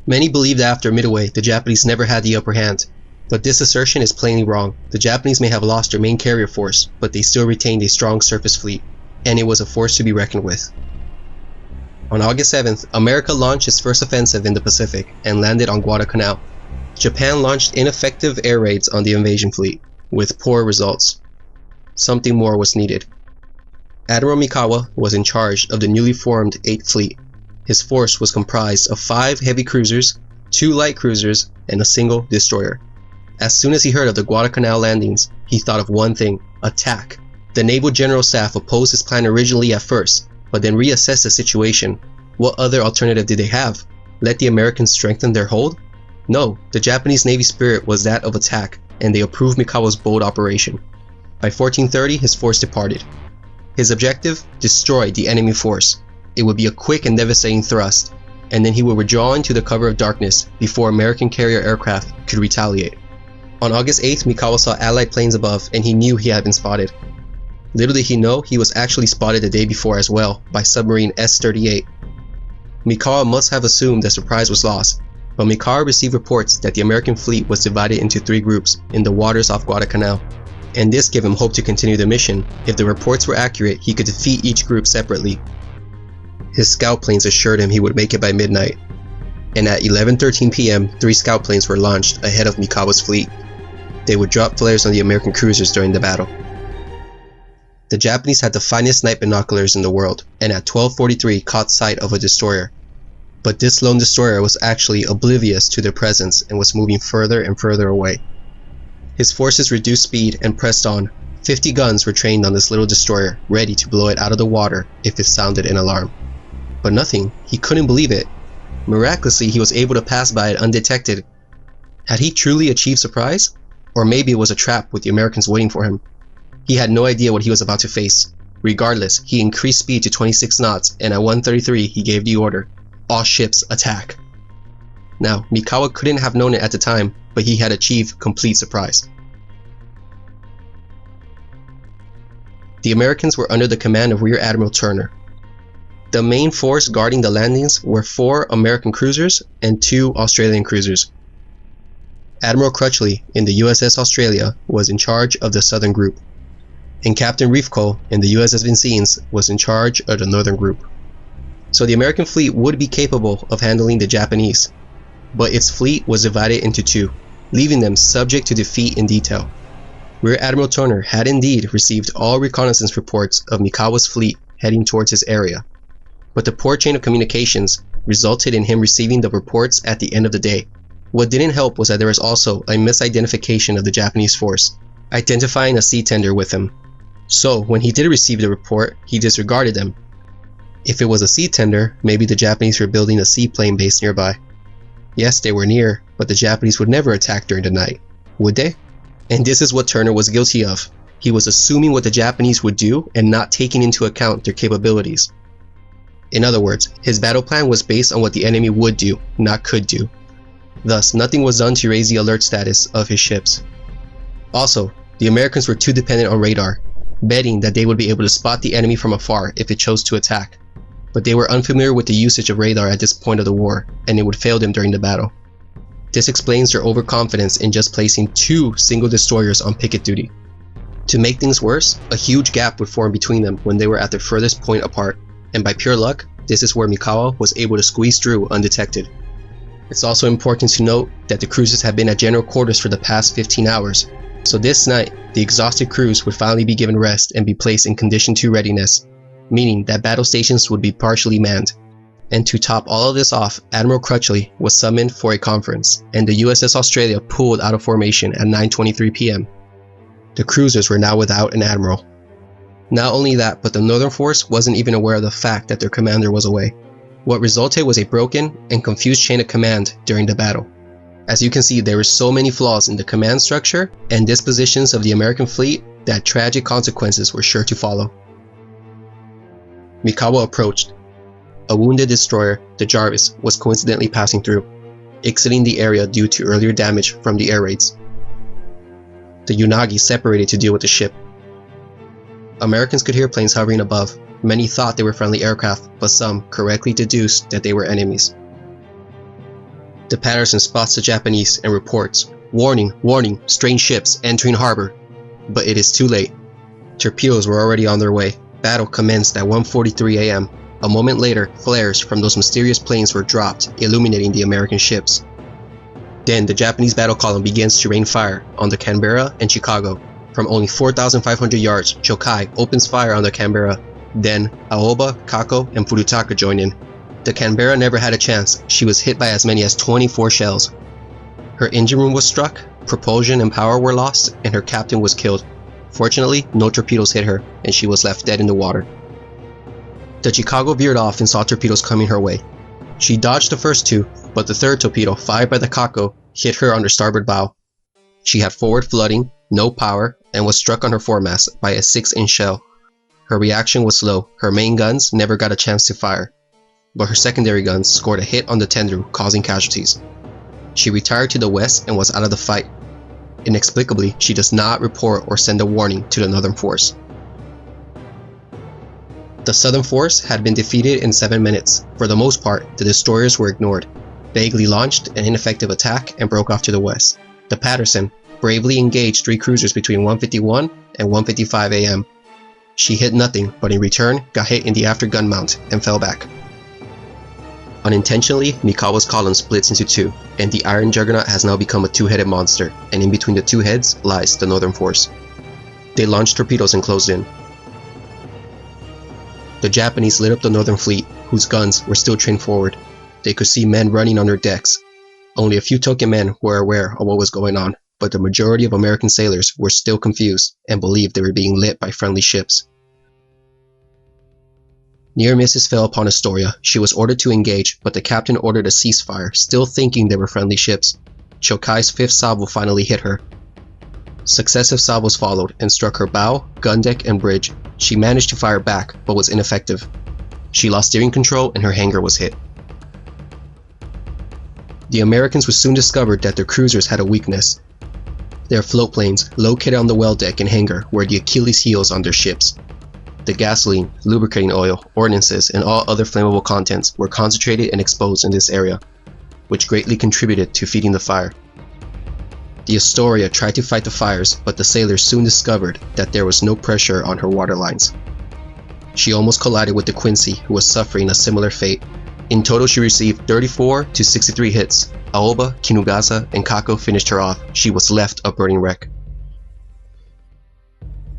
Many believe that after Midway, the Japanese never had the upper hand, but this assertion is plainly wrong. The Japanese may have lost their main carrier force, but they still retained a strong surface fleet, and it was a force to be reckoned with. On August 7th, America launched its first offensive in the Pacific and landed on Guadalcanal. Japan launched ineffective air raids on the invasion fleet, with poor results. Something more was needed. Admiral Mikawa was in charge of the newly formed 8th Fleet. His force was comprised of 5 heavy cruisers, 2 light cruisers, and a single destroyer. As soon as he heard of the Guadalcanal landings, he thought of one thing: attack. The Naval General Staff opposed his plan originally at first, but then reassessed the situation. What other alternative did they have? Let the Americans strengthen their hold? No, the Japanese Navy spirit was that of attack, and they approved Mikawa's bold operation. By 1430, his force departed. His objective? Destroy the enemy force. It would be a quick and devastating thrust, and then he would withdraw into the cover of darkness before American carrier aircraft could retaliate. On August 8th, Mikawa saw Allied planes above, and he knew he had been spotted. Little did he know, he was actually spotted the day before as well, by submarine S-38. Mikawa must have assumed the surprise was lost, but Mikawa received reports that the American fleet was divided into 3 groups in the waters off Guadalcanal, and this gave him hope to continue the mission. If the reports were accurate, he could defeat each group separately. His scout planes assured him he would make it by midnight, and at 11:13 p.m., 3 scout planes were launched ahead of Mikawa's fleet. They would drop flares on the American cruisers during the battle. The Japanese had the finest night binoculars in the world, and at 12:43 caught sight of a destroyer. But this lone destroyer was actually oblivious to their presence and was moving further and further away. His forces reduced speed and pressed on. 50 guns were trained on this little destroyer, ready to blow it out of the water if it sounded an alarm. But nothing. He couldn't believe it. Miraculously, he was able to pass by it undetected. Had he truly achieved surprise? Or maybe it was a trap with the Americans waiting for him. He had no idea what he was about to face. Regardless, he increased speed to 26 knots, and at 1:33 he gave the order: all ships attack. Now, Mikawa couldn't have known it at the time, but he had achieved complete surprise. The Americans were under the command of Rear Admiral Turner. The main force guarding the landings were 4 American cruisers and 2 Australian cruisers. Admiral Crutchley in the USS Australia was in charge of the southern group, and Captain Reefco in the USS Vincennes was in charge of the northern group. So the American fleet would be capable of handling the Japanese, but its fleet was divided into 2, leaving them subject to defeat in detail. Rear Admiral Turner had indeed received all reconnaissance reports of Mikawa's fleet heading towards his area, but the poor chain of communications resulted in him receiving the reports at the end of the day. What didn't help was that there was also a misidentification of the Japanese force, identifying a sea tender with him. So when he did receive the report, he disregarded them. If it was a sea tender, maybe the Japanese were building a seaplane base nearby. Yes, they were near, but the Japanese would never attack during the night, would they? And this is what Turner was guilty of. He was assuming what the Japanese would do and not taking into account their capabilities. In other words, his battle plan was based on what the enemy would do, not could do. Thus, nothing was done to raise the alert status of his ships. Also, the Americans were too dependent on radar, betting that they would be able to spot the enemy from afar if it chose to attack. But they were unfamiliar with the usage of radar at this point of the war, and it would fail them during the battle. This explains their overconfidence in just placing 2 single destroyers on picket duty. To make things worse, a huge gap would form between them when they were at their furthest point apart, and by pure luck, this is where Mikawa was able to squeeze through undetected. It's also important to note that the cruisers had been at general quarters for the past 15 hours, so this night, the exhausted crews would finally be given rest and be placed in Condition 2 readiness, meaning that battle stations would be partially manned. And to top all of this off, Admiral Crutchley was summoned for a conference, and the USS Australia pulled out of formation at 9:23 p.m. The cruisers were now without an admiral. Not only that, but the Northern Force wasn't even aware of the fact that their commander was away. What resulted was a broken and confused chain of command during the battle. As you can see, there were so many flaws in the command structure and dispositions of the American fleet that tragic consequences were sure to follow. Mikawa approached. A wounded destroyer, the Jarvis, was coincidentally passing through, exiting the area due to earlier damage from the air raids. The Unagi separated to deal with the ship. Americans could hear planes hovering above. Many thought they were friendly aircraft, but some correctly deduced that they were enemies. The Patterson spots the Japanese and reports, "Warning, warning, strange ships entering harbor." But it is too late. Torpedoes were already on their way. Battle commenced at 1:43 a.m. A moment later, flares from those mysterious planes were dropped, illuminating the American ships. Then the Japanese battle column begins to rain fire on the Canberra and Chicago. From only 4,500 yards, Chokai opens fire on the Canberra. Then Aoba, Kako, and Furutaka join in. The Canberra never had a chance. She was hit by as many as 24 shells. Her engine room was struck, propulsion and power were lost, and her captain was killed. Fortunately, no torpedoes hit her, and she was left dead in the water. The Chicago veered off and saw torpedoes coming her way. She dodged the first two, but the third torpedo, fired by the Kako, hit her on her starboard bow. She had forward flooding, no power, and was struck on her foremast by a 6-inch shell. Her reaction was slow. Her main guns never got a chance to fire, but her secondary guns scored a hit on the Tendru, causing casualties. She retired to the west and was out of the fight. Inexplicably, she does not report or send a warning to the Northern Force. The Southern Force had been defeated in 7 minutes. For the most part, the destroyers were ignored. Vaguely launched an ineffective attack and broke off to the west. The Patterson bravely engaged 3 cruisers between 1:51 and 1:55 a.m. She hit nothing, but in return got hit in the after gun mount and fell back. Unintentionally, Mikawa's column splits into 2, and the Iron Juggernaut has now become a 2-headed monster, and in between the 2 heads lies the Northern Force. They launched torpedoes and closed in. The Japanese lit up the Northern Fleet, whose guns were still trained forward. They could see men running on their decks. Only a few token men were aware of what was going on, but the majority of American sailors were still confused and believed they were being lit by friendly ships. Near misses fell upon Astoria. She was ordered to engage, but the captain ordered a ceasefire, still thinking they were friendly ships. Chokai's 5th Savo finally hit her. Successive salvos followed and struck her bow, gun deck, and bridge. She managed to fire back, but was ineffective. She lost steering control and her hangar was hit. The Americans would soon discover that their cruisers had a weakness. Their float planes, located on the well deck and hangar, were the Achilles heels on their ships. The gasoline, lubricating oil, ordnances, and all other flammable contents were concentrated and exposed in this area, which greatly contributed to feeding the fire. The Astoria tried to fight the fires, but the sailors soon discovered that there was no pressure on her water lines. She almost collided with the Quincy, who was suffering a similar fate. In total, she received 34 to 63 hits. Aoba, Kinugasa, and Kako finished her off. She was left a burning wreck.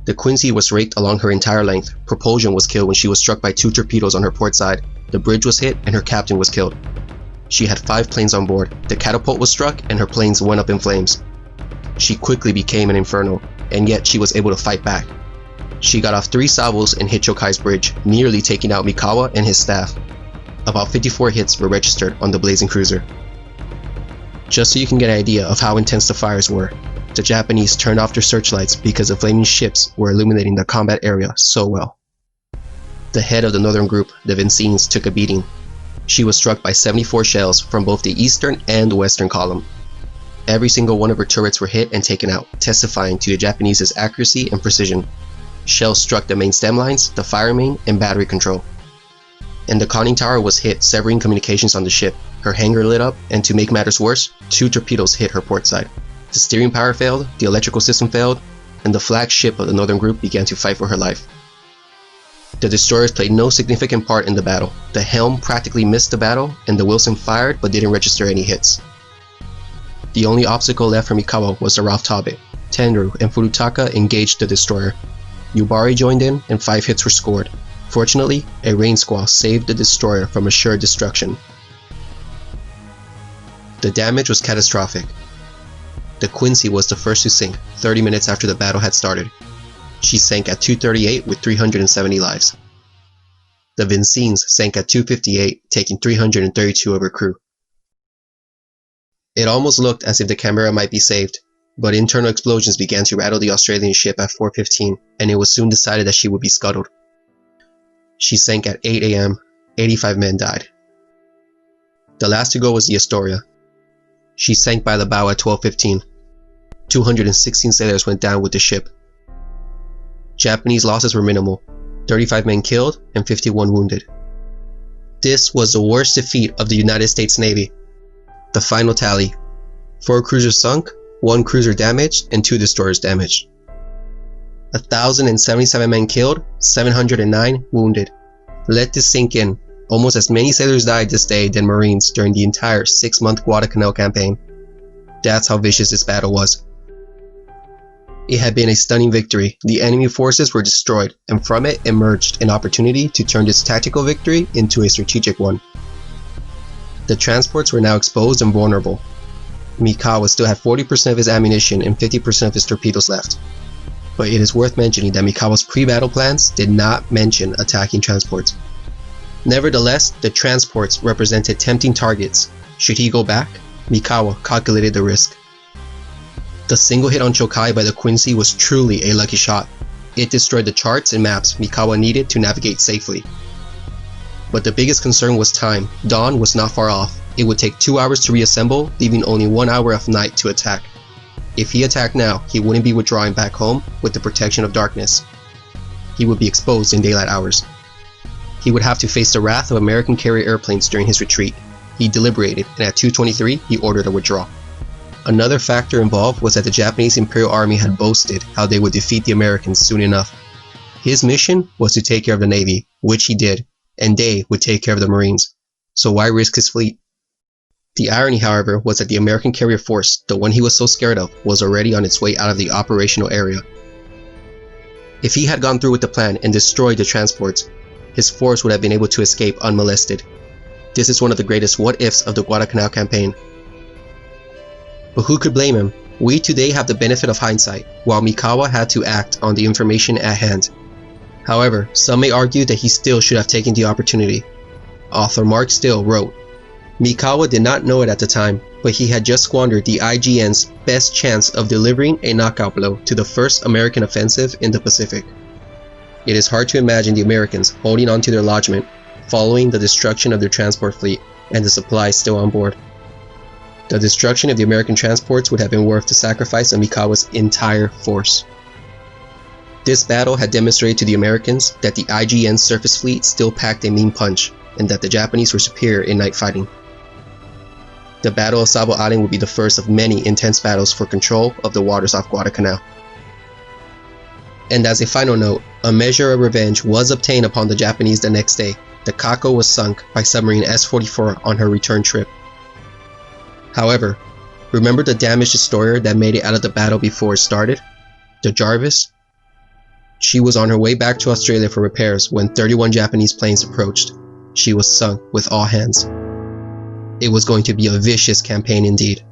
The Quincy was raked along her entire length. Propulsion was killed when she was struck by 2 torpedoes on her port side. The bridge was hit and her captain was killed. She had 5 planes on board. The catapult was struck and her planes went up in flames. She quickly became an inferno, and yet she was able to fight back. She got off 3 salvos and hit Chokai's bridge, nearly taking out Mikawa and his staff. About 54 hits were registered on the blazing cruiser. Just so you can get an idea of how intense the fires were, the Japanese turned off their searchlights because the flaming ships were illuminating the combat area so well. The head of the northern group, the Vincines, took a beating. She was struck by 74 shells from both the eastern and western column. Every single one of her turrets were hit and taken out, testifying to the Japanese's accuracy and precision. Shells struck the main stem lines, the fire main, and battery control. And the conning tower was hit, severing communications on the ship. Her hangar lit up, and to make matters worse, 2 torpedoes hit her port side. The steering power failed, the electrical system failed, and the flagship of the northern group began to fight for her life. The destroyers played no significant part in the battle. The helm practically missed the battle, and the Wilson fired but didn't register any hits. The only obstacle left for Mikawa was the Ralph Tobit. Tenru and Furutaka engaged the destroyer. Yubari joined in, and 5 hits were scored. Fortunately, a rain squall saved the destroyer from assured destruction. The damage was catastrophic. The Quincy was the first to sink 30 minutes after the battle had started. She sank at 2:38 with 370 lives. The Vincines sank at 2:58, taking 332 of her crew. It almost looked as if the Canberra might be saved, but internal explosions began to rattle the Australian ship at 4:15, and it was soon decided that she would be scuttled. She sank at 8 a.m. 85 men died. The last to go was the Astoria. She sank by the bow at 12:15. 216 sailors went down with the ship. Japanese losses were minimal, 35 men killed and 51 wounded. This was the worst defeat of the United States Navy. The final tally: 4 cruisers sunk, 1 cruiser damaged, and 2 destroyers damaged. 1,077 men killed, 709 wounded. Let this sink in. Almost as many sailors died this day than Marines during the entire 6-month Guadalcanal campaign. That's how vicious this battle was. It had been a stunning victory. The enemy forces were destroyed, and from it emerged an opportunity to turn this tactical victory into a strategic one. The transports were now exposed and vulnerable. Mikawa still had 40% of his ammunition and 50% of his torpedoes left. But it is worth mentioning that Mikawa's pre-battle plans did not mention attacking transports. Nevertheless, the transports represented tempting targets. Should he go back? Mikawa calculated the risk. The single hit on Chokai by the Quincy was truly a lucky shot. It destroyed the charts and maps Mikawa needed to navigate safely. But the biggest concern was time. Dawn was not far off. It would take 2 hours to reassemble, leaving only 1 hour of night to attack. If he attacked now, he wouldn't be withdrawing back home with the protection of darkness. He would be exposed in daylight hours. He would have to face the wrath of American carrier airplanes during his retreat. He deliberated, and at 2:23, he ordered a withdrawal. Another factor involved was that the Japanese Imperial Army had boasted how they would defeat the Americans soon enough. His mission was to take care of the Navy, which he did, and they would take care of the Marines. So why risk his fleet? The irony, however, was that the American carrier force, the one he was so scared of, was already on its way out of the operational area. If he had gone through with the plan and destroyed the transports, his force would have been able to escape unmolested. This is one of the greatest what-ifs of the Guadalcanal campaign. But who could blame him? We today have the benefit of hindsight, while Mikawa had to act on the information at hand. However, some may argue that he still should have taken the opportunity. Author Mark Still wrote, Mikawa did not know it at the time, but he had just squandered the IGN's best chance of delivering a knockout blow to the first American offensive in the Pacific. It is hard to imagine the Americans holding on to their lodgment following the destruction of their transport fleet and the supplies still on board. The destruction of the American transports would have been worth the sacrifice of Mikawa's entire force. This battle had demonstrated to the Americans that the IGN surface fleet still packed a mean punch, and that the Japanese were superior in night fighting. The Battle of Savo Island would be the first of many intense battles for control of the waters off Guadalcanal. And as a final note, a measure of revenge was obtained upon the Japanese the next day. The Kako was sunk by submarine S-44 on her return trip. However, remember the damaged destroyer that made it out of the battle before it started? The Jarvis? She was on her way back to Australia for repairs when 31 Japanese planes approached. She was sunk with all hands. It was going to be a vicious campaign indeed.